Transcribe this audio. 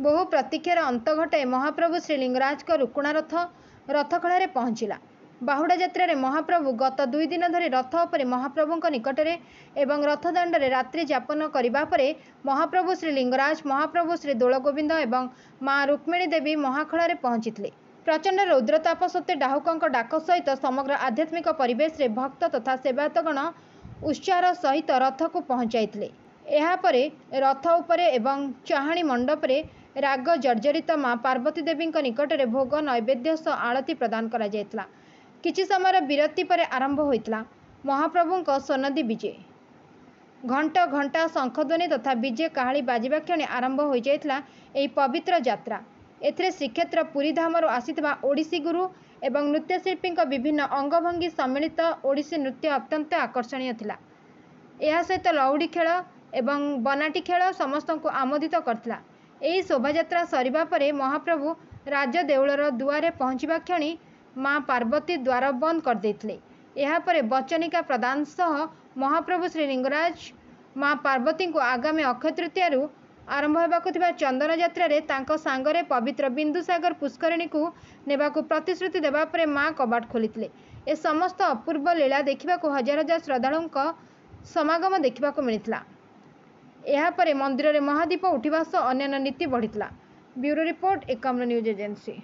बहु प्रतीक्षार अंत घटाई महाप्रभु श्रीलिंगराज रुकुणा रथ रथखड़ा पहुँचला। बाहुड़ा यात्रा महाप्रभु गत 2 दिन धरी रथ उपर महाप्रभु निकट एवं रथदाण्ड रात्रि यापन करने पर महाप्रभु श्रीलिंगराज महाप्रभु श्री दोलगोविंद एवं माँ रुक्मिणी देवी महाखड़ा पहुँची। प्रचंड रौद्रताप सत्वे डाहुकों डाक सहित समग्र आध्यात्मिक परिवेश में भक्त तथा सेवायतगण उत्साह सहित रथ को पहुँचाई। यापर रथ उपरे एवं चाहाणी मंडप रे राग जर्जरित माँ पार्वती देवी निकट में भोग नैवेद्य सह आरती प्रदान करा जायतला। किछि समय विरति पर आरंभ होइतला महाप्रभु सोनदी विजय। घंट घंटा शंखध्वनि तथा विजय काहली बाजिबा क्षण आरंभ हो जाइतला एही पवित्र यात्रा। एथिरे श्रीक्षेत्र पुरी धामर आसीथिबा ओडिसी गुरु एवं नृत्यशिल्पी विभिन्न अंगभंगी सम्मिलित ओडिसी नृत्य अत्यंत आकर्षणीय थिला। एहा सहित लौड़ी खेल एवं बनाटी खेल समस्त को आमोदित करथिला। एही शोभायात्रा सरिबा परे महाप्रभु राज देउलर दुआरे पहुँचवा क्षणी माँ पार्वती द्वार बंद कर देथिले। यापर वचनिका प्रदान सह महाप्रभु श्रीलिंगराज माँ पार्वती को आगामी अक्षय तृतीय आरंभ होबाकु थिबा चंदन यात्रा रे तांको सांगरे पवित्र बिंदुसागर पुष्करिणी को नेबाकु प्रतिश्रुति देबा परे माँ कबाट खोलिथिले। ए समस्त अपूर्व लीला देखिबाकु हजार हजार श्रद्धालुंक समागम देखिबाकु मिलिथिला। यापर मंदिर रे महादीप उठिबा सह अन्य नीति बढ़िथिला। Bureau report Ekamra news agency.